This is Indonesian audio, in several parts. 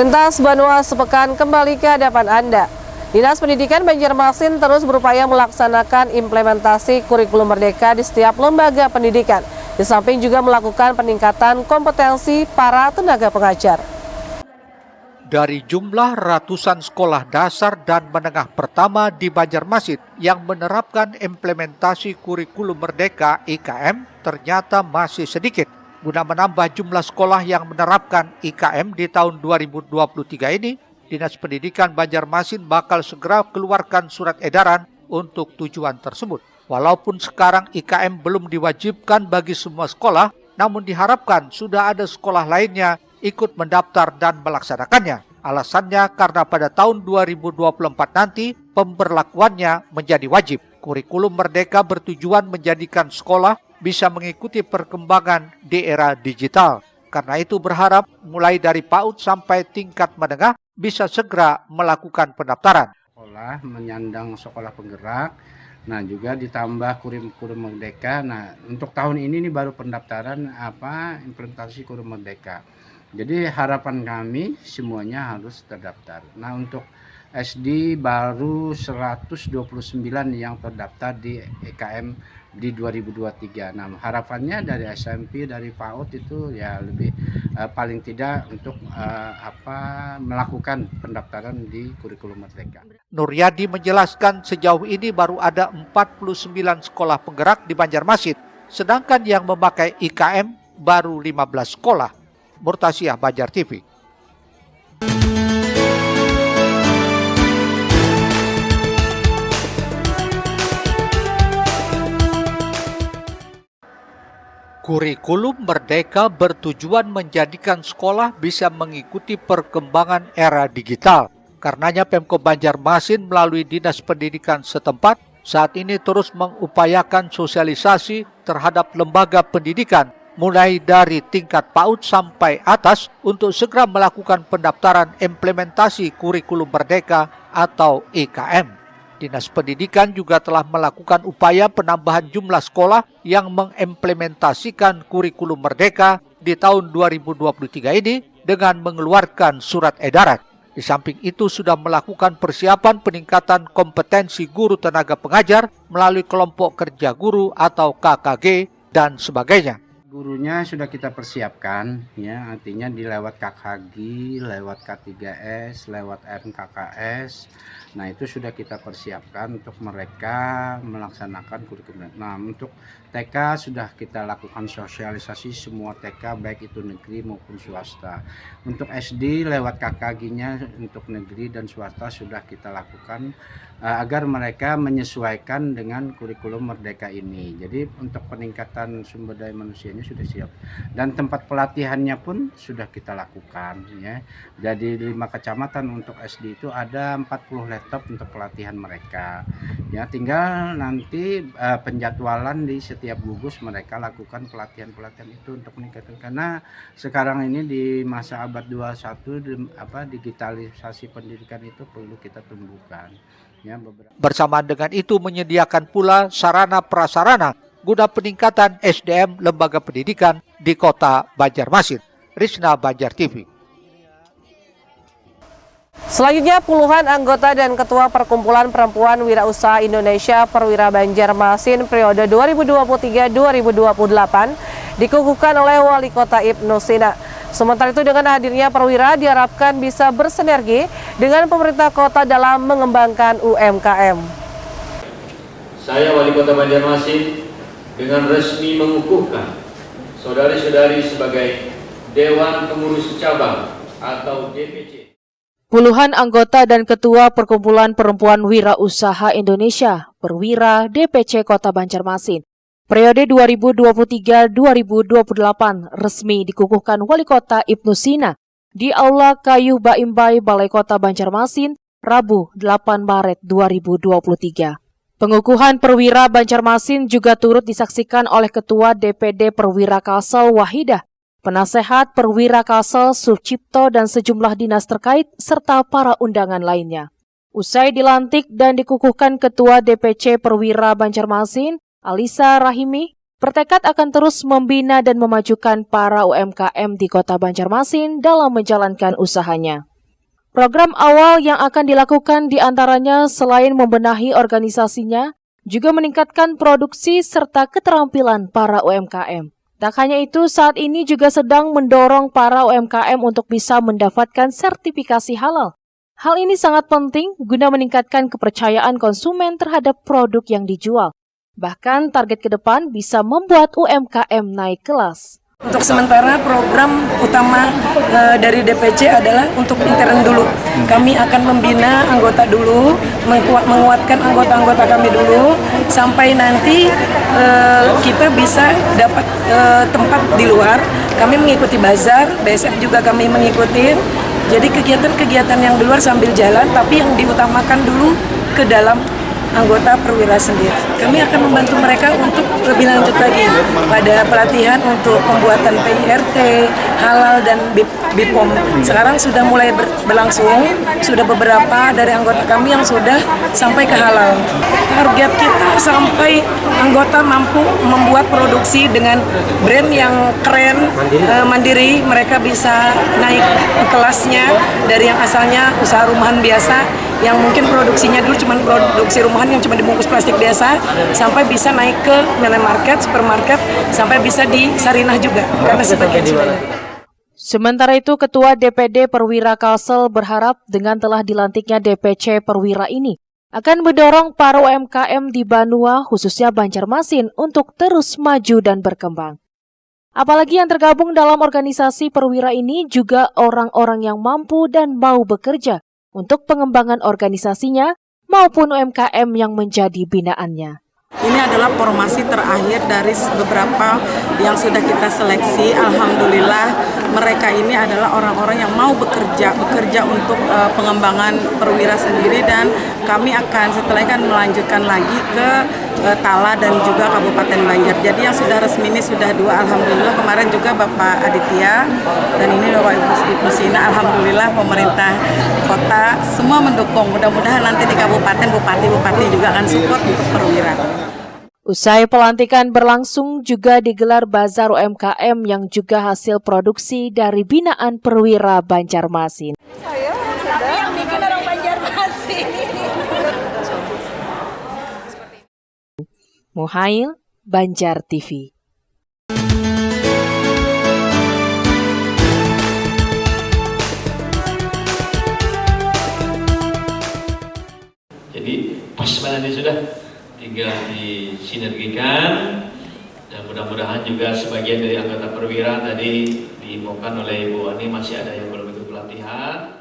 Selintas Banua sepekan kembali ke hadapan Anda. Dinas Pendidikan Banjarmasin terus berupaya melaksanakan implementasi kurikulum merdeka di setiap lembaga pendidikan. Di samping juga melakukan peningkatan kompetensi para tenaga pengajar. Dari jumlah ratusan sekolah dasar dan menengah pertama di Banjarmasin yang menerapkan implementasi kurikulum merdeka IKM ternyata masih sedikit. Guna menambah jumlah sekolah yang menerapkan IKM di tahun 2023 ini, Dinas Pendidikan Banjarmasin bakal segera keluarkan surat edaran untuk tujuan tersebut. Walaupun sekarang IKM belum diwajibkan bagi semua sekolah, namun diharapkan sudah ada sekolah lainnya ikut mendaftar dan melaksanakannya. Alasannya karena pada tahun 2024 nanti pemberlakuannya menjadi wajib. Kurikulum merdeka bertujuan menjadikan sekolah bisa mengikuti perkembangan di era digital. Karena itu berharap mulai dari PAUD sampai tingkat menengah bisa segera melakukan pendaftaran. Sekolah menyandang sekolah penggerak, nah juga ditambah kurikulum merdeka. Nah untuk tahun ini baru pendaftaran implementasi kurikulum merdeka. Jadi harapan kami semuanya harus terdaftar. Nah untuk SD baru 129 yang terdaftar di EKM di 2023. Nah, harapannya dari SMP, dari PAUD itu ya lebih paling tidak untuk melakukan pendaftaran di kurikulum merdeka. Nuryadi menjelaskan sejauh ini baru ada 49 sekolah penggerak di Banjarmasin, sedangkan yang memakai IKM baru 15 sekolah. Murtasiah, Banjar TV. Kurikulum merdeka bertujuan menjadikan sekolah bisa mengikuti perkembangan era digital. Karenanya Pemkab Banjarmasin melalui Dinas Pendidikan setempat saat ini terus mengupayakan sosialisasi terhadap lembaga pendidikan mulai dari tingkat PAUD sampai atas untuk segera melakukan pendaftaran implementasi kurikulum merdeka atau IKM. Dinas Pendidikan juga telah melakukan upaya penambahan jumlah sekolah yang mengimplementasikan kurikulum merdeka di tahun 2023 ini dengan mengeluarkan surat edaran. Di samping itu sudah melakukan persiapan peningkatan kompetensi guru tenaga pengajar melalui kelompok kerja guru atau KKG dan sebagainya. Gurunya sudah kita persiapkan, ya artinya dilewat KKG, lewat K3S, lewat RKKS. Nah itu sudah kita persiapkan untuk mereka melaksanakan kurikulum. Nah untuk TK sudah kita lakukan sosialisasi semua TK baik itu negeri maupun swasta. Untuk SD lewat KKG-nya untuk negeri dan swasta sudah kita lakukan agar mereka menyesuaikan dengan kurikulum merdeka ini. Jadi untuk peningkatan sumber daya manusianya sudah siap dan tempat pelatihannya pun sudah kita lakukan, ya. Jadi 5 kecamatan untuk SD itu ada 40 laptop untuk pelatihan mereka, ya. Tinggal nanti penjadwalan di setiap gugus mereka lakukan pelatihan itu untuk meningkatkan, karena sekarang ini di masa abad 21 digitalisasi pendidikan itu perlu kita tumbuhkan, ya. Bersamaan dengan itu menyediakan pula sarana prasarana guna peningkatan SDM lembaga pendidikan di kota Banjarmasin. Rizna, Banjar TV. Selanjutnya, puluhan anggota dan ketua Perkumpulan Perempuan Wirausaha Indonesia Perwira Banjarmasin periode 2023-2028 dikukuhkan oleh Wali Kota Ibnu Sina. Sementara itu dengan hadirnya perwira diharapkan bisa bersinergi dengan pemerintah kota dalam mengembangkan UMKM. Saya Wali Kota Banjarmasin dengan resmi mengukuhkan saudari-saudari sebagai Dewan Pengurus Cabang atau DPC. Puluhan anggota dan ketua Perkumpulan Perempuan Wirausaha Indonesia Perwira DPC Kota Banjarmasin periode 2023-2028 resmi dikukuhkan Wali Kota Ibnu Sina di Aula Kayu Baimbai Balai Kota Banjarmasin Rabu 8 Maret 2023. Pengukuhan Perwira Banjarmasin juga turut disaksikan oleh Ketua DPD Perwira Kalsel Wahidah, Penasehat Perwira Kalsel Sucipto dan sejumlah dinas terkait serta para undangan lainnya. Usai dilantik dan dikukuhkan Ketua DPC Perwira Banjarmasin, Alisa Rahimi, bertekad akan terus membina dan memajukan para UMKM di Kota Banjarmasin dalam menjalankan usahanya. Program awal yang akan dilakukan diantaranya selain membenahi organisasinya, juga meningkatkan produksi serta keterampilan para UMKM. Tak hanya itu, saat ini juga sedang mendorong para UMKM untuk bisa mendapatkan sertifikasi halal. Hal ini sangat penting guna meningkatkan kepercayaan konsumen terhadap produk yang dijual. Bahkan target ke depan bisa membuat UMKM naik kelas. Untuk sementara program utama dari DPC adalah untuk intern dulu. Kami akan membina anggota dulu, menguatkan anggota-anggota kami dulu, sampai nanti kita bisa dapat tempat di luar. Kami mengikuti bazar, BSF juga kami mengikuti. Jadi kegiatan-kegiatan yang di luar sambil jalan, tapi yang diutamakan dulu ke dalam anggota perwira sendiri. Kami akan membantu mereka untuk lebih lanjut lagi pada pelatihan untuk pembuatan PIRT, halal dan BPOM. Sekarang sudah mulai berlangsung, sudah beberapa dari anggota kami yang sudah sampai ke halal. Target kita sampai anggota mampu membuat produksi dengan brand yang keren, mandiri, mereka bisa naik kelasnya dari yang asalnya usaha rumahan biasa, yang mungkin produksinya dulu cuma produksi rumahan yang cuma dibungkus plastik biasa, sampai bisa naik ke minimarket, supermarket, sampai bisa di Sarinah juga, karena sebagian sudah. Sementara itu, Ketua DPD Perwira Kalsel berharap dengan telah dilantiknya DPC Perwira ini akan mendorong para UMKM di Banua, khususnya Banjarmasin, untuk terus maju dan berkembang. Apalagi yang tergabung dalam organisasi Perwira ini juga orang-orang yang mampu dan mau bekerja untuk pengembangan organisasinya maupun UMKM yang menjadi binaannya. Ini adalah formasi terakhir dari beberapa yang sudah kita seleksi. Alhamdulillah mereka ini adalah orang-orang yang mau bekerja untuk pengembangan perwira sendiri, dan kami akan setelah ini melanjutkan lagi ke Tala dan juga Kabupaten Banjar. Jadi yang sudah resmi ini sudah 2, alhamdulillah. Kemarin juga Bapak Aditya dan ini Bapak Ibu Sina. Alhamdulillah pemerintah kota semua mendukung. Mudah-mudahan nanti di kabupaten bupati juga akan support untuk perwira. Usai pelantikan berlangsung juga digelar bazar UMKM yang juga hasil produksi dari binaan Perwira Banjarmasin. Yang bikin orang Banjarmasin. Muhail, Banjar TV. Jadi pas banget sudah, tinggal disinergikan, dan mudah-mudahan juga sebagian dari anggota perwira tadi diinfokan oleh Ibu Ani masih ada yang belum ikut pelatihan.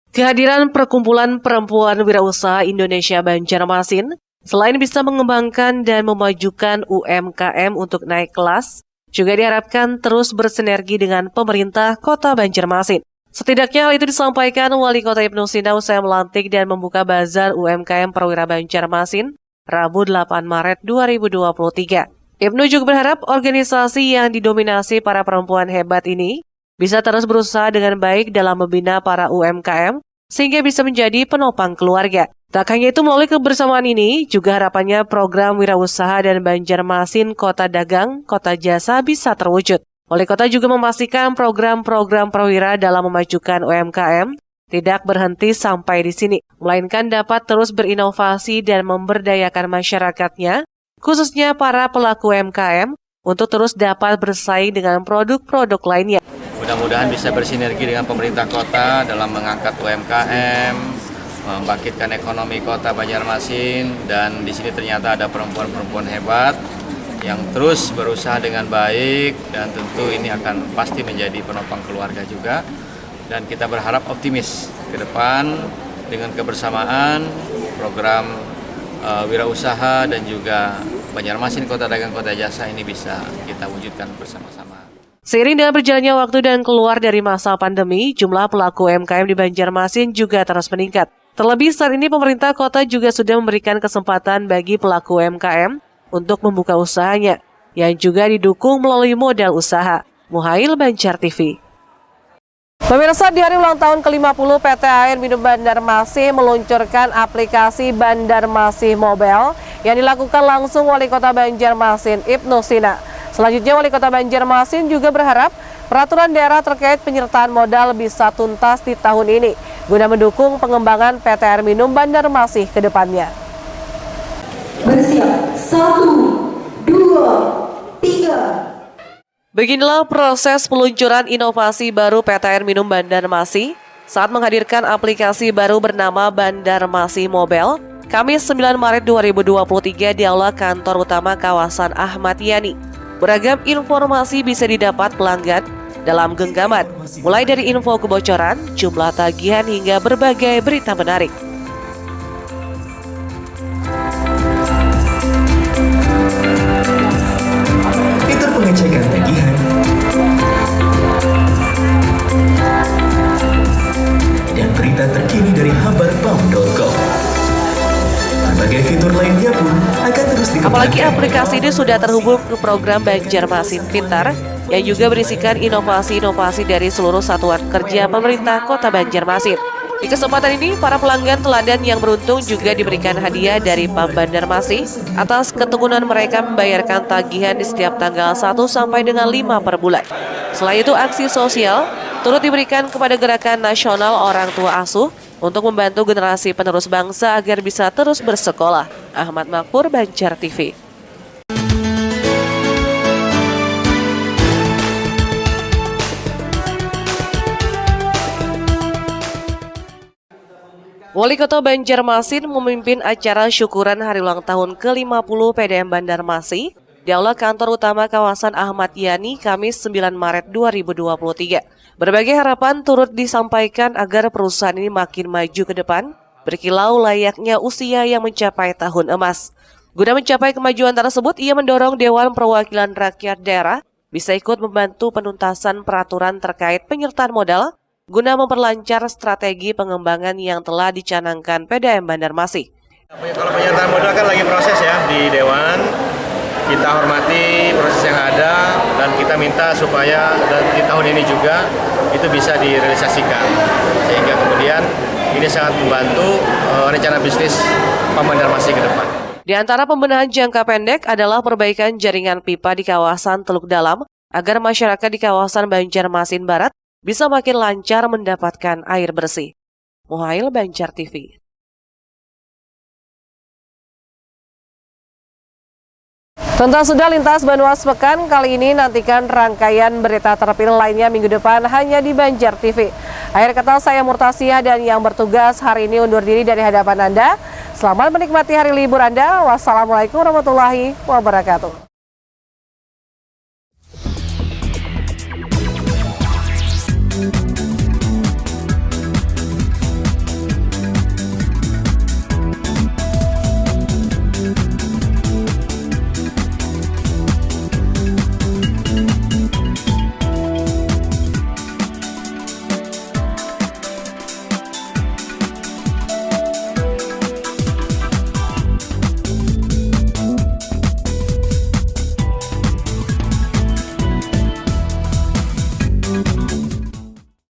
Kehadiran Perkumpulan Perempuan Wirausaha Indonesia Banjarmasin selain bisa mengembangkan dan memajukan UMKM untuk naik kelas, juga diharapkan terus bersinergi dengan pemerintah Kota Banjarmasin. Setidaknya hal itu disampaikan Wali Kota Ibnu Sina usai melantik dan membuka bazar UMKM Perwira Banjarmasin Rabu 8 Maret 2023. Ibnu juga berharap organisasi yang didominasi para perempuan hebat ini bisa terus berusaha dengan baik dalam membina para UMKM sehingga bisa menjadi penopang keluarga. Tak hanya itu, melalui kebersamaan ini juga harapannya program wirausaha dan Banjarmasin Kota Dagang, Kota Jasa bisa terwujud. Wali Kota juga memastikan program-program perwira dalam memajukan UMKM tidak berhenti sampai di sini, melainkan dapat terus berinovasi dan memberdayakan masyarakatnya, khususnya para pelaku UMKM, untuk terus dapat bersaing dengan produk-produk lainnya. Mudah-mudahan bisa bersinergi dengan pemerintah kota dalam mengangkat UMKM, membangkitkan ekonomi Kota Banjarmasin, dan di sini ternyata ada perempuan-perempuan hebat yang terus berusaha dengan baik, dan tentu ini akan pasti menjadi penopang keluarga juga. Dan kita berharap optimis ke depan dengan kebersamaan program wirausaha dan juga Banjarmasin Kota Dagang Kota Jasa ini bisa kita wujudkan bersama-sama. Seiring dengan berjalannya waktu dan keluar dari masa pandemi, jumlah pelaku UMKM di Banjarmasin juga terus meningkat. Terlebih saat ini pemerintah kota juga sudah memberikan kesempatan bagi pelaku UMKM untuk membuka usahanya, yang juga didukung melalui modal usaha. Muhail, Banjar TV. Pemirsa, di hari ulang tahun ke-50 PT Air Minum Banjarmasin meluncurkan aplikasi Banjarmasin Mobile yang dilakukan langsung Wali Kota Banjarmasin Ibnu Sina. Selanjutnya, Wali Kota Banjarmasin juga berharap peraturan daerah terkait penyertaan modal bisa tuntas di tahun ini guna mendukung pengembangan PT Air Minum Banjarmasin ke depannya. Bersiap, 1, 2, 3. Beginilah proses peluncuran inovasi baru PT Air Minum Banjarmasin saat menghadirkan aplikasi baru bernama Banjarmasin Mobile, Kamis 9 Maret 2023 di Aula Kantor Utama Kawasan Ahmad Yani. Beragam informasi bisa didapat pelanggan dalam genggaman, mulai dari info kebocoran, jumlah tagihan hingga berbagai berita menarik. Fitur pengecekan tagihan, dan berita terkini dari habarpam.com. Berbagai fitur lainnya pun akan terus dikembangkan. Apalagi aplikasi ini sudah terhubung ke program Banjarmasin Pintar yang juga berisikan inovasi-inovasi dari seluruh satuan kerja pemerintah Kota Banjarmasin. Di kesempatan ini, para pelanggan teladan yang beruntung juga diberikan hadiah dari Pam Banjarmasin atas ketekunan mereka membayarkan tagihan di setiap tanggal 1 sampai dengan 5 per bulan. Selain itu, aksi sosial turut diberikan kepada Gerakan Nasional Orang Tua Asuh untuk membantu generasi penerus bangsa agar bisa terus bersekolah. Ahmad Makmur, Banjar TV. Wali Kota Banjarmasin memimpin acara syukuran hari ulang tahun ke-50 PDM Banjarmasin di Aula Kantor Utama Kawasan Ahmad Yani, Kamis 9 Maret 2023. Berbagai harapan turut disampaikan agar perusahaan ini makin maju ke depan, berkilau layaknya usia yang mencapai tahun emas. Guna mencapai kemajuan tersebut, ia mendorong Dewan Perwakilan Rakyat Daerah bisa ikut membantu penuntasan peraturan terkait penyertaan modal guna memperlancar strategi pengembangan yang telah dicanangkan PDM Banjarmasin. Kalau penyertaan modal kan lagi proses ya di Dewan. Kita hormati proses yang ada dan kita minta supaya di tahun ini juga itu bisa direalisasikan. Sehingga kemudian ini sangat membantu rencana bisnis Pam Banjarmasin ke depan. Di antara pembenahan jangka pendek adalah perbaikan jaringan pipa di kawasan Teluk Dalam agar masyarakat di kawasan Banjarmasin Barat bisa makin lancar mendapatkan air bersih. Muhail, Banjar TV. Tuntas sudah lintas Banyumas Pekan, kali ini nantikan rangkaian berita terpilih lainnya minggu depan hanya di Banjar TV. Akhir kata saya Murtasia dan yang bertugas hari ini undur diri dari hadapan Anda. Selamat menikmati hari libur Anda. Wassalamualaikum warahmatullahi wabarakatuh.